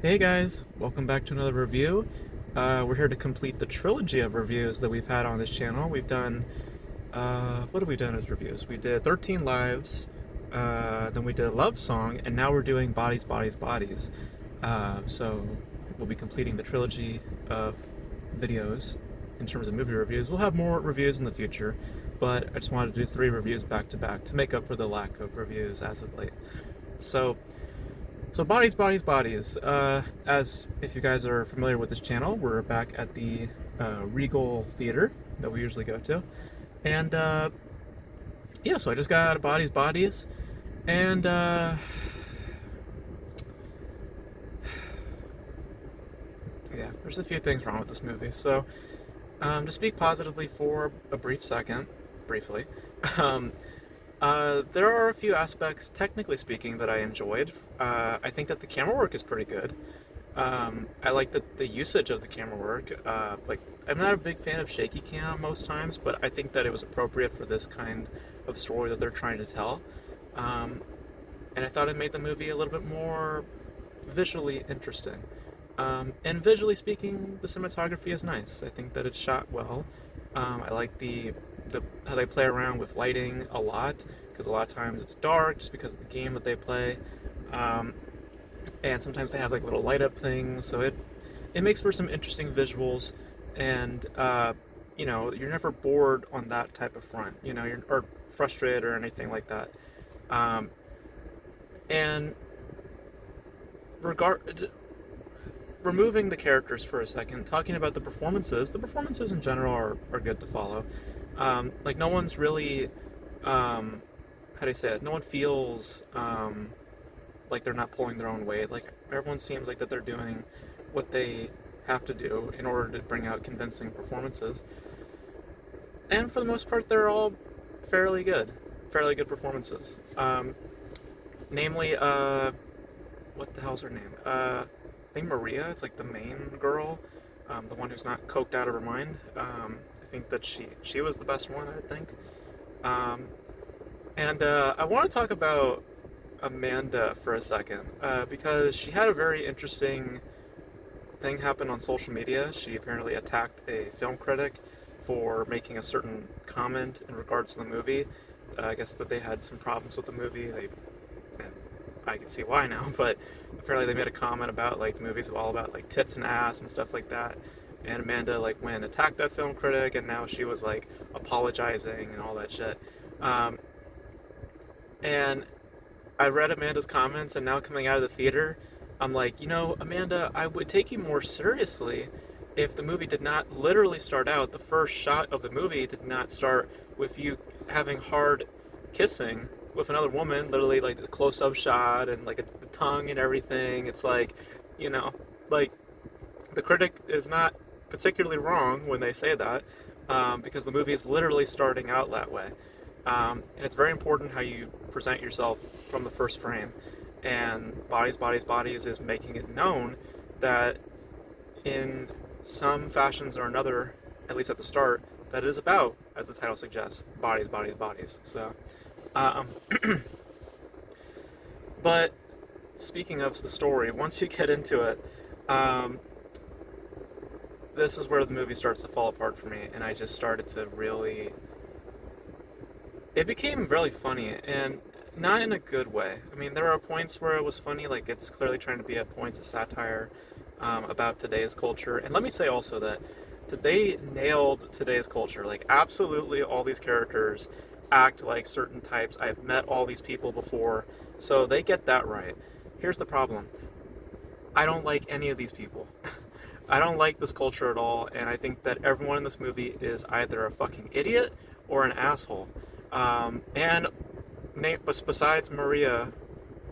Hey guys, welcome back to another review. We're here to complete the trilogy of reviews that we've had on this channel. We've done, what have we done as reviews? We did 13 Lives, then we did Love Song, and now we're doing Bodies, Bodies, Bodies. So we'll be completing the trilogy of videos in terms of movie reviews. We'll have more reviews in the future, but I just wanted to do 3 reviews back to back to make up for the lack of reviews as of late. So, so bodies, bodies, bodies. As if you guys are familiar with this channel, we're back at the Regal Theater that we usually go to, and yeah. So I just got out of Bodies, Bodies, and yeah, there's a few things wrong with this movie. So to speak positively for a brief second, briefly, um, there are a few aspects, technically speaking, that I enjoyed. I think that the camera work is pretty good. I like the usage of the camera work. Like, I'm not a big fan of shaky cam most times, but I think that it was appropriate for this kind of story that they're trying to tell. Um, and I thought it made the movie a little bit more visually interesting. And visually speaking, the cinematography is nice. I think that it's shot well. I like the how they play around with lighting a lot, because a lot of times it's dark just because of the game that they play. Um, and sometimes they have like little light up things, so it makes for some interesting visuals. And you're never bored on that type of front. You're or frustrated or anything like that. Um, and regard removing the characters for a second, talking about the performances in general are good to follow. Like, no one's really, how do you say it? No one feels like they're not pulling their own weight. Like, everyone seems like that they're doing what they have to do in order to bring out convincing performances. And for the most part, they're all fairly good performances. Namely, what the hell's her name? I think Maria. It's like the main girl, the one who's not coked out of her mind. I think that she was the best one. I think. Um, and I want to talk about Amanda for a second, because she had a very interesting thing happen on social media. She apparently attacked a film critic for making a certain comment in regards to the movie. I guess that they had some problems with the movie. And I can see why now, but apparently they made a comment about like the movie's all about like tits and ass and stuff like that. And Amanda like went and attacked that film critic, and now she was like apologizing and all that shit. Um, and I read Amanda's comments, and now coming out of the theater, I'm like, Amanda, I would take you more seriously if the movie did not literally start out. The first shot of the movie did not start with you having hard kissing with another woman, literally like the close-up shot and like the tongue and everything. It's like, you know, like the critic is not particularly wrong when they say that, because the movie is literally starting out that way. And it's very important how you present yourself from the first frame. And Bodies, Bodies, Bodies is making it known that in some fashions or another, at least at the start, that it is about, as the title suggests, bodies, bodies, bodies. So, um, but speaking of the story, once you get into it, um, this is where the movie starts to fall apart for me, and I just started to really. It became really funny, and not in a good way. I mean, there are points where it was funny, like it's clearly trying to be at points of satire about today's culture. And let me say also that they nailed today's culture. Like, absolutely all these characters act like certain types. I've met all these people before, so they get that right. Here's the problem. I don't like any of these people. I don't like this culture at all, and I think that everyone in this movie is either a fucking idiot or an asshole. And besides Maria,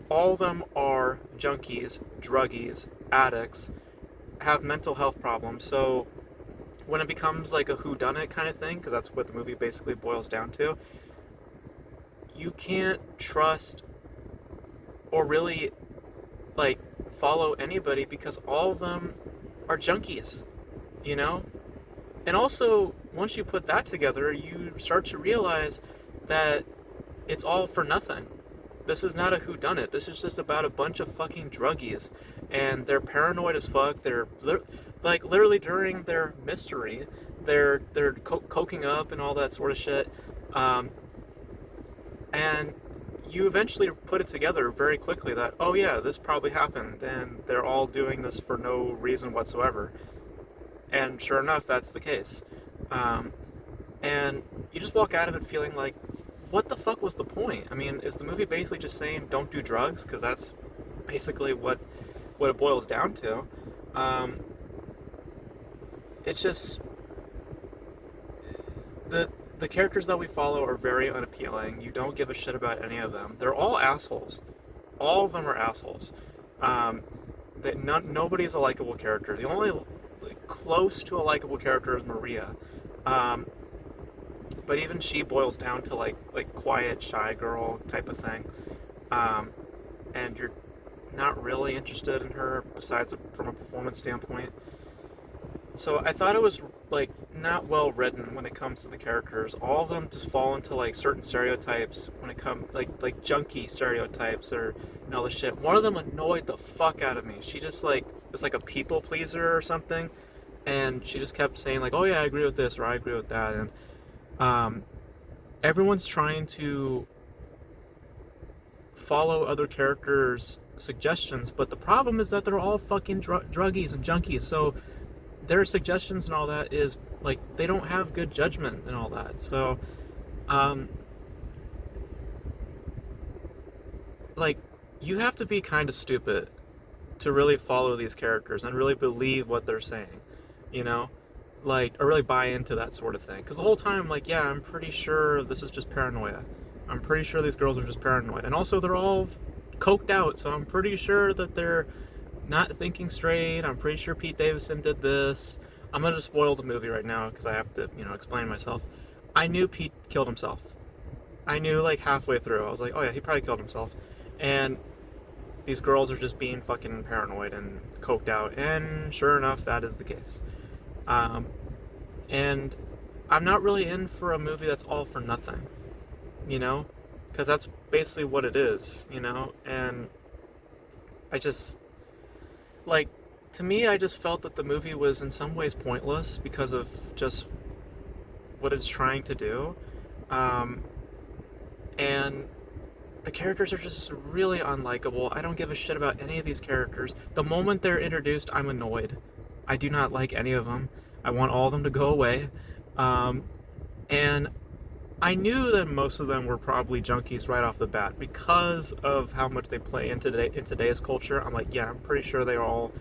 all of them are junkies, druggies, addicts, have mental health problems. So when it becomes like a whodunit kind of thing, because that's what the movie basically boils down to, you can't trust or really like follow anybody, because all of them are junkies, you know? And also, once you put that together, you start to realize that it's all for nothing. This is not a whodunit. This is just about a bunch of fucking druggies, and they're paranoid as fuck. Like literally during their mystery, they're coking up and all that sort of shit, um, and you eventually put it together very quickly that, oh yeah, this probably happened, and they're all doing this for no reason whatsoever. And sure enough, that's the case. Um, and you just walk out of it feeling like, what the fuck was the point? I mean, is the movie basically just saying don't do drugs? Because that's basically what it boils down to. Um, it's just the the characters that we follow are very unappealing. You don't give a shit about any of them. They're all assholes. All of them are assholes. Um, Nobody's a likable character. The only like, close to a likable character is Maria. Um, but even she boils down to like quiet, shy girl type of thing. Um, and you're not really interested in her besides from a performance standpoint. So I thought it was like not well written when it comes to the characters. All of them just fall into like certain stereotypes when it comes like junkie stereotypes or all this shit. One of them annoyed the fuck out of me. She just like is like a people pleaser or something, and she just kept saying like, "Oh yeah, I agree with this" or "I agree with that," and um, everyone's trying to follow other characters' suggestions, but the problem is that they're all fucking druggies and junkies. So their suggestions and all that is like they don't have good judgment and all that. So, um, like you have to be kind of stupid to really follow these characters and really believe what they're saying, you know, like or really buy into that sort of thing. Because the whole time, like, yeah, I'm pretty sure this is just paranoia. I'm pretty sure these girls are just paranoid, and also they're all coked out. So I'm pretty sure that they're not thinking straight. I'm pretty sure Pete Davidson did this. I'm gonna just spoil the movie right now because I have to, explain myself. I knew Pete killed himself. I knew like halfway through. I was like, oh yeah, he probably killed himself. And these girls are just being fucking paranoid and coked out. And sure enough, that is the case. Um, and I'm not really in for a movie that's all for nothing, because that's basically what it is. And I just like to me, I just felt that the movie was in some ways pointless because of just what it's trying to do. Um, and the characters are just really unlikable. I don't give a shit about any of these characters. The moment they're introduced, I'm annoyed. I do not like any of them. I want all of them to go away. Um, and I knew that most of them were probably junkies right off the bat because of how much they play in today's culture. I'm like, yeah, I'm pretty sure they're all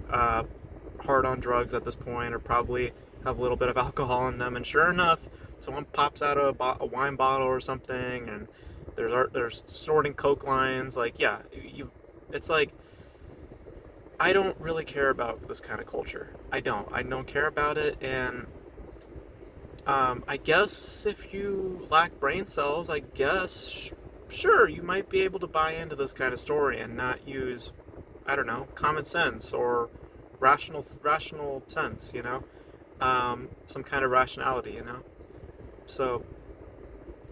hard on drugs at this point, or probably have a little bit of alcohol in them. And sure enough, someone pops out a wine bottle or something, and there's snorting coke lines. Like, yeah, it's like I don't really care about this kind of culture. I don't care about it, and I guess if you lack brain cells, I guess sure you might be able to buy into this kind of story and not use, I don't know, common sense or rational sense, some kind of rationality. So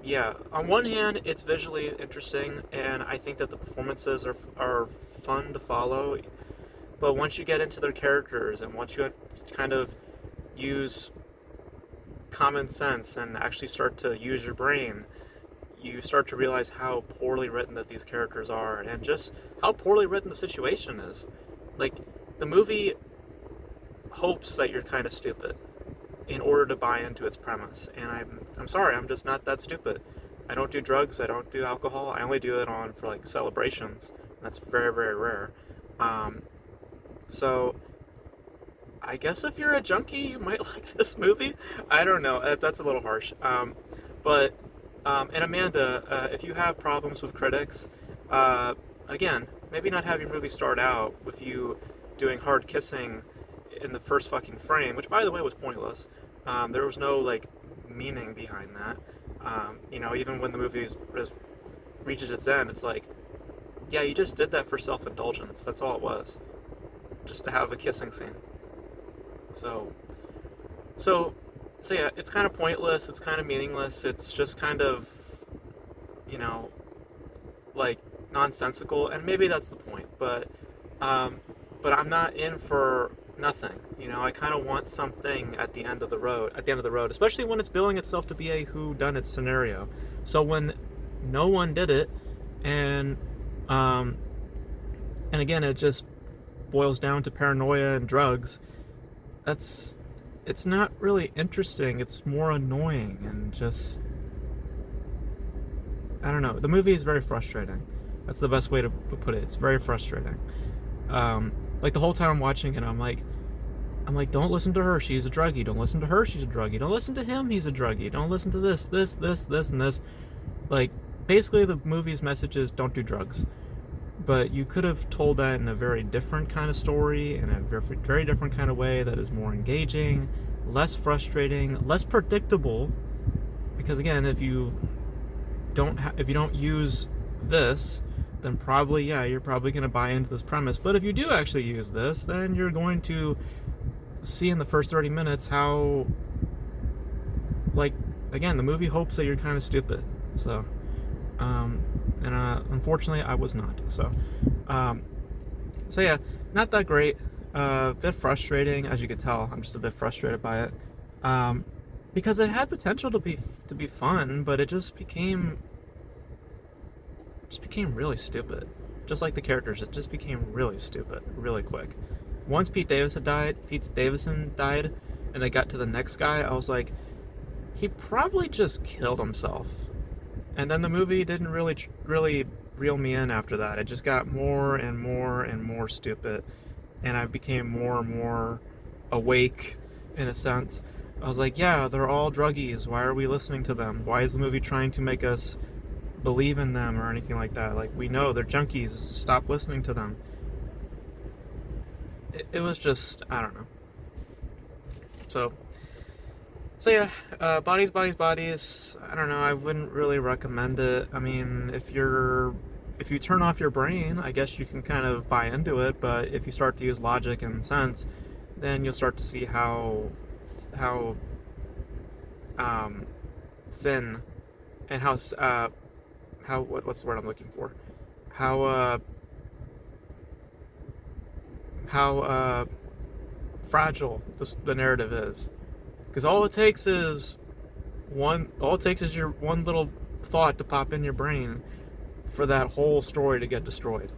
yeah, on one hand, it's visually interesting, and I think that the performances are fun to follow. But once you get into their characters, and once you kind of use common sense and actually start to use your brain, you start to realize how poorly written that these characters are, and just how poorly written the situation is. Like, the movie hopes that you're kind of stupid in order to buy into its premise, and I'm sorry, I'm just not that stupid. I don't do drugs, I don't do alcohol, I only do it for like celebrations. That's very, very rare. So I guess if you're a junkie, you might like this movie. I don't know. That's a little harsh. And Amanda, if you have problems with critics, again, maybe not have your movie start out with you doing hard kissing in the first fucking frame, which by the way was pointless. There was no like meaning behind that. Even when the movie reaches its end, it's like, yeah, you just did that for self-indulgence. That's all it was. Just to have a kissing scene. So yeah, it's kind of pointless, it's kind of meaningless, it's just kind of, like, nonsensical, and maybe that's the point. Um, but I'm not in for nothing. You know, I kind of want something at the end of the road. At the end of the road, especially when it's billing itself to be a whodunit scenario. So when no one did it, and um, and again, it just boils down to paranoia and drugs. It's not really interesting. It's more annoying and just, I don't know. The movie is very frustrating. That's the best way to put it. It's very frustrating. Like the whole time I'm watching it, I'm like, don't listen to her. She's a druggie. Don't listen to her. She's a druggie. Don't listen to him. He's a druggie. Don't listen to this, and this. Like, basically, the movie's message is don't do drugs. But you could have told that in a very different kind of story, in a very, very different kind of way that is more engaging, less frustrating, less predictable. Because again, if you don't use this, then probably, yeah, you're probably going to buy into this premise. But if you do actually use this, then you're going to see in the first 30 minutes how, like, again, the movie hopes that you're kind of stupid. So, unfortunately, I was not. So yeah, not that great. A bit frustrating, as you could tell. I'm just a bit frustrated by it, because it had potential to be fun, but it just became really stupid. Just like the characters, it just became really stupid really quick. Once Pete Davidson died, and they got to the next guy, I was like, he probably just killed himself. And then the movie didn't really reel me in after that. It just got more and more and more stupid, and I became more and more awake, in a sense. I was like, yeah, they're all druggies. Why are we listening to them? Why is the movie trying to make us believe in them or anything like that? Like, we know they're junkies. Stop listening to them. It was just, I don't know. So yeah, Bodies. I don't know. I wouldn't really recommend it. I mean, if you turn off your brain, I guess you can kind of buy into it. But if you start to use logic and sense, then you'll start to see how thin and how what's the word I'm looking for? How fragile the narrative is. Because all it takes is your one little thought to pop in your brain for that whole story to get destroyed.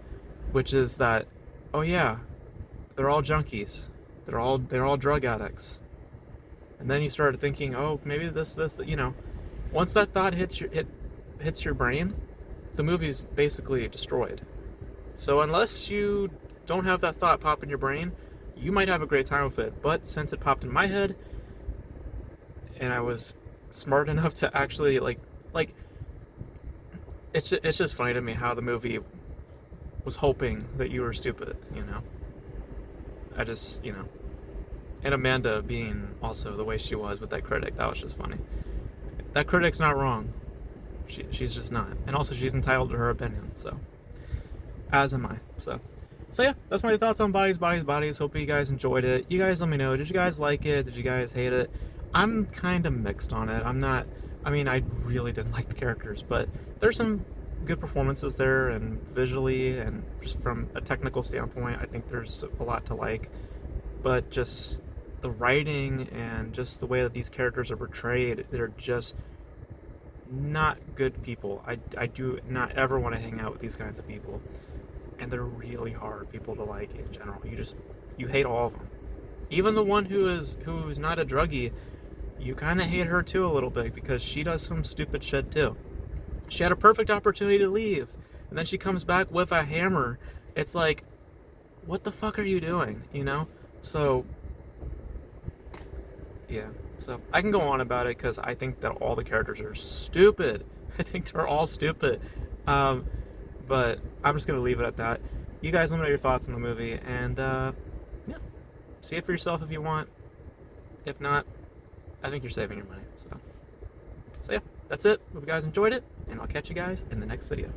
Which is that, oh yeah, they're all junkies. They're all drug addicts. And then you started thinking, oh, maybe this, you know. Once that thought hits your brain, the movie's basically destroyed. So unless you don't have that thought pop in your brain, you might have a great time with it. But since it popped in my head, and I was smart enough to actually like it's just funny to me how the movie was hoping that you were stupid, you know. I just, you know, and Amanda being also the way she was with that critic, that was just funny. That critic's not wrong. She's just not, and also she's entitled to her opinion. So, as am I. So yeah, that's my thoughts on Bodies. Hope you guys enjoyed it. You guys let me know. Did you guys like it? Did you guys hate it? I'm kind of mixed on it. I really didn't like the characters, but there's some good performances there, and visually, and just from a technical standpoint, I think there's a lot to like. But just the writing and just the way that these characters are portrayed, they're just not good people. I do not ever want to hang out with these kinds of people. And they're really hard people to like in general. You hate all of them. Even the one who's not a druggie, you kind of hate her too a little bit, because she does some stupid shit too. She had a perfect opportunity to leave, and then she comes back with a hammer. It's like, what the fuck are you doing, you know? So, yeah. So, I can go on about it, because I think that all the characters are stupid. I think they're all stupid. But I'm just going to leave it at that. You guys let me know your thoughts on the movie, and, yeah. See it for yourself if you want. If not, I think you're saving your money. So yeah, that's it. Hope you guys enjoyed it, and I'll catch you guys in the next video.